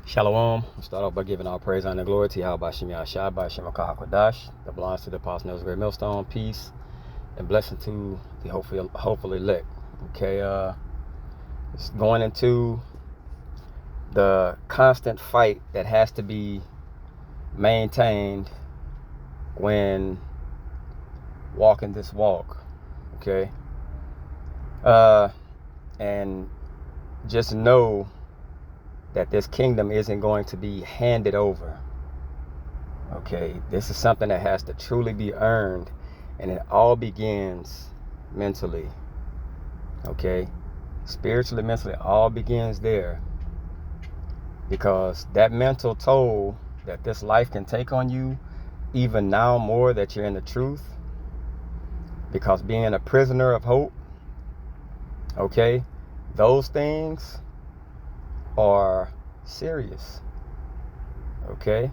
Shalom. We'll start off by giving all praise, honor, and glory to Yahweh Shem Yahshua, by Shem HaKahakwadash, that belongs to the Apostle Noah's Great Millstone. Peace and blessing to the hopefully elect. Okay, it's going into the constant fight that has to be maintained when walking this walk. Okay, and just know that this kingdom isn't going to be handed over. Okay, this is something that has to truly be earned, and it all begins mentally. Okay, spiritually, mentally, it all begins there, because that mental toll that this life can take on you, even now more that you're in the truth, because being a prisoner of hope, okay, those things are serious. Okay,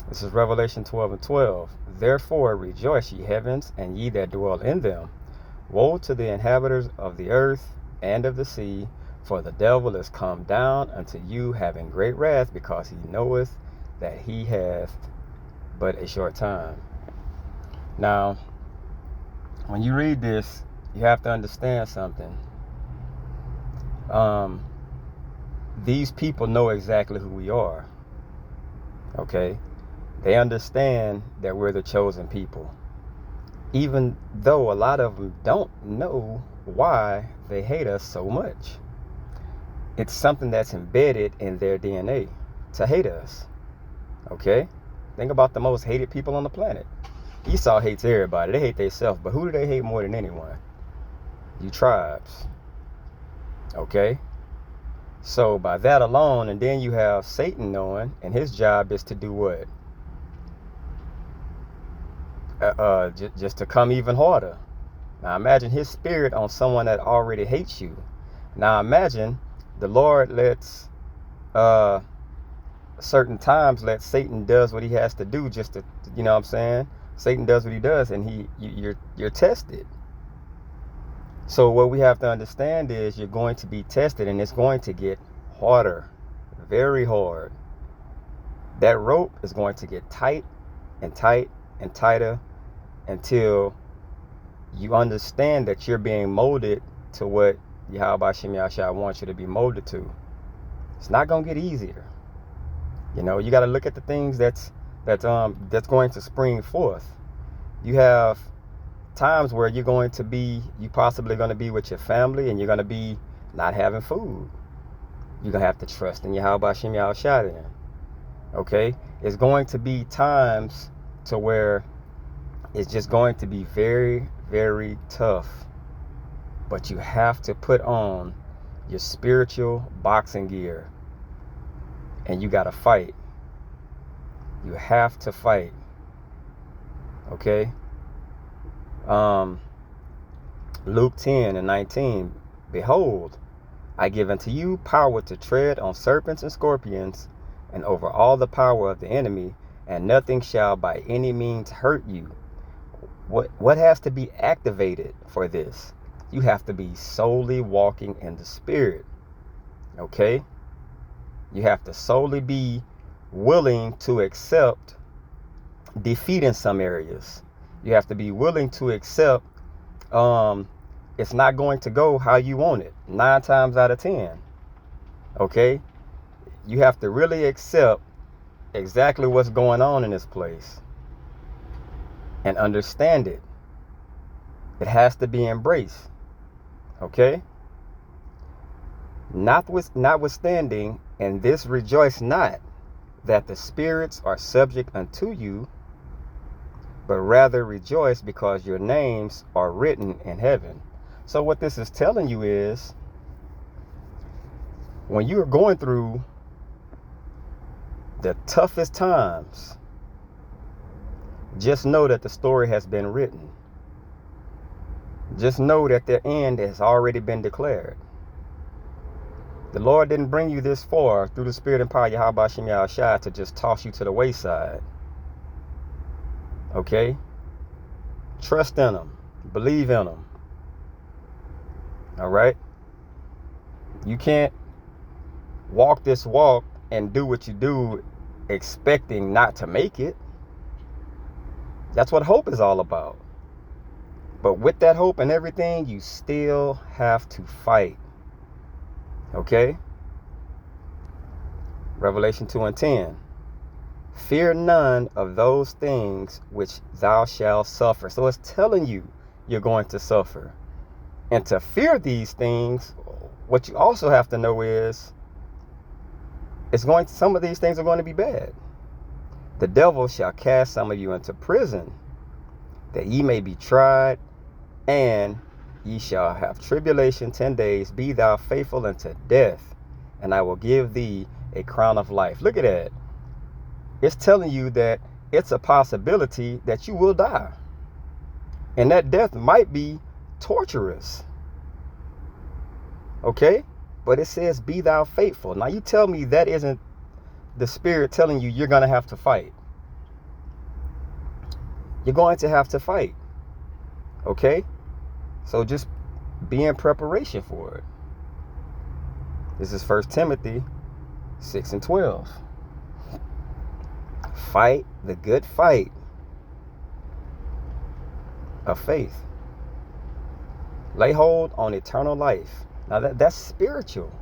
this is Revelation 12:12. Therefore rejoice, ye heavens, and ye that dwell in them. Woe to the inhabitants of the earth and of the sea, for the devil is come down unto you, having great wrath, because he knoweth that he hath but a short time. Now, when you read this, you have to understand something. These people know exactly who we are. Okay? They understand that we're the chosen people, even though a lot of them don't know why they hate us so much. It's something that's embedded in their DNA to hate us. Okay? Think about the most hated people on the planet. Esau hates everybody. They hate themselves, but who do they hate more than anyone? You tribes. Okay? So by that alone, and then you have Satan knowing, and his job is to do what? Just to come even harder. Now imagine his spirit on someone that already hates you. Now imagine the Lord lets certain times let Satan does what he has to do, just to, you know what I'm saying? Satan does what he does, and you're tested. So what we have to understand is you're going to be tested, and it's going to get harder, very hard. That rope is going to get tight and tight and tighter until you understand that you're being molded to what Yahweh Shem Yahshua wants you to be molded to. It's not going to get easier. You know, you got to look at the things that's going to spring forth. You have times where you possibly going to be with your family, and you're going to be not having food. You're going to have to trust in Yahweh Shem Yahshua then. Okay? It's going to be times to where it's just going to be very, very tough. But you have to put on your spiritual boxing gear, and you got to fight. You have to fight. Okay? Luke 10:19. Behold, I give unto you power to tread on serpents and scorpions, and over all the power of the enemy, and nothing shall by any means hurt you. What has to be activated for this? You have to be solely walking in the Spirit. Okay? You have to solely be willing to accept defeat in some areas. You have to be willing to accept it's not going to go how you want it 9 times out of 10. Okay? You have to really accept exactly what's going on in this place and understand it. It has to be embraced. Okay? Notwithstanding, and this rejoice not that the spirits are subject unto you, but rather rejoice because your names are written in heaven. So what this is telling you is, when you are going through the toughest times, just know that the story has been written. Just know that the end has already been declared. The Lord didn't bring you this far through the Spirit and power of Yahweh Shem Yahshua to just toss you to the wayside. Okay? Trust in Him. Believe in Him. All right? You can't walk this walk and do what you do expecting not to make it. That's what hope is all about. But with that hope and everything, you still have to fight. Okay? Revelation 2:10. Fear none of those things which thou shalt suffer. So it's telling you you're going to suffer. And to fear these things, what you also have to know is some of these things are going to be bad. The devil shall cast some of you into prison, that ye may be tried, and ye shall have tribulation 10 days. Be thou faithful unto death, and I will give thee a crown of life. Look at that. It's telling you that it's a possibility that you will die. And that death might be torturous. Okay? But it says, be thou faithful. Now you tell me that isn't the Spirit telling you you're going to have to fight. You're going to have to fight. Okay? So just be in preparation for it. This is 1 Timothy 6:12. Fight the good fight of faith. Lay hold on eternal life. Now that's spiritual.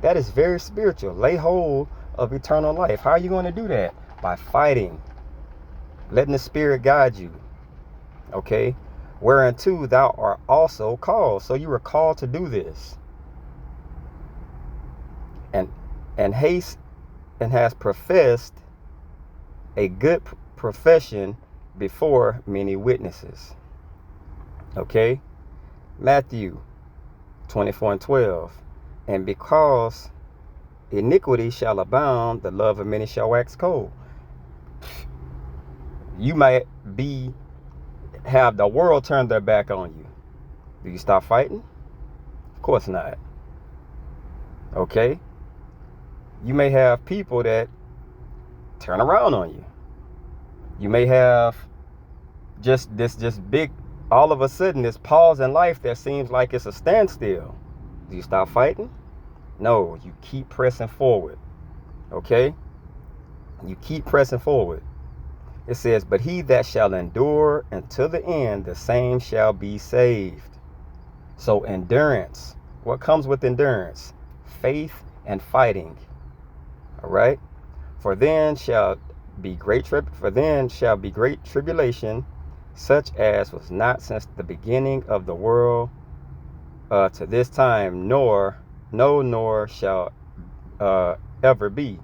That is very spiritual. Lay hold of eternal life. How are you going to do that? By fighting. Letting the Spirit guide you. Okay? Whereunto thou art also called. So you were called to do this. And haste and has professed a good profession before many witnesses. Okay? Matthew 24:12. And because iniquity shall abound, the love of many shall wax cold. You might have the world turn their back on you. Do you stop fighting? Of course not. Okay? You may have people that turn around on you. You may have just big, all of a sudden, this pause in life that seems like it's a standstill. Do you stop fighting? No, you keep pressing forward. Okay? You keep pressing forward. It says, but he that shall endure until the end, the same shall be saved. So endurance. What comes with endurance? Faith and fighting. All right? For then shall be great tribulation, such as was not since the beginning of the world to this time, nor shall ever be.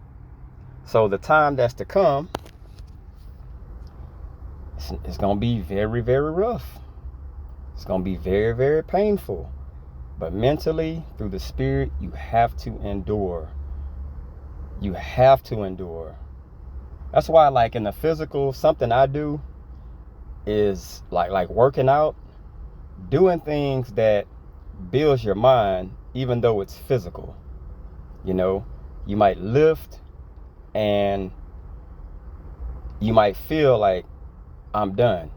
So the time that's to come, it's going to be very, very rough. It's going to be very, very painful. But mentally, through the Spirit, you have to endure. You have to endure. That's why, like in the physical, something I do is like working out, doing things that builds your mind, even though it's physical. You know, you might lift and you might feel like, I'm done.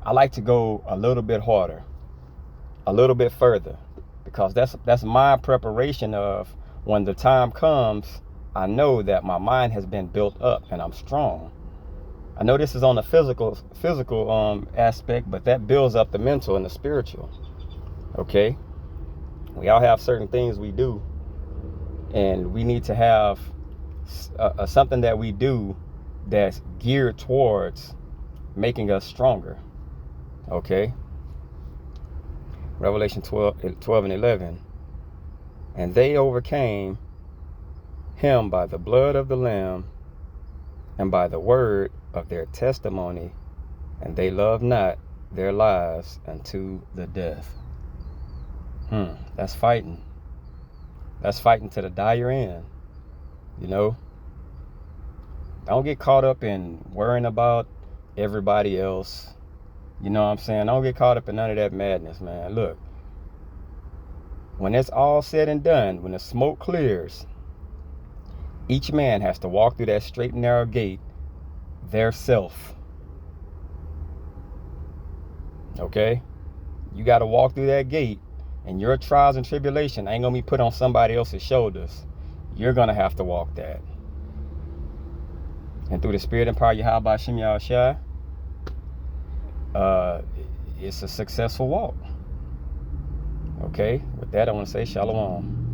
I like to go a little bit harder, a little bit further, because that's my preparation of when the time comes. I know that my mind has been built up and I'm strong. I know this is on the physical aspect, but that builds up the mental and the spiritual. Okay? We all have certain things we do, and we need to have something that we do that's geared towards making us stronger. Okay? Revelation 12:11. And they overcame him by the blood of the Lamb and by the word of their testimony, and they loved not their lives unto the death. That's fighting. That's fighting to the dire end. You know? Don't get caught up in worrying about everybody else. You know what I'm saying? Don't get caught up in none of that madness, man. Look, when it's all said and done, when the smoke clears, each man has to walk through that straight and narrow gate, their self. Okay? You got to walk through that gate, and your trials and tribulation ain't going to be put on somebody else's shoulders. You're going to have to walk that. And through the spirit and power of Yahweh Shem Yahushua, it's a successful walk. Okay, with that, I want to say shalom.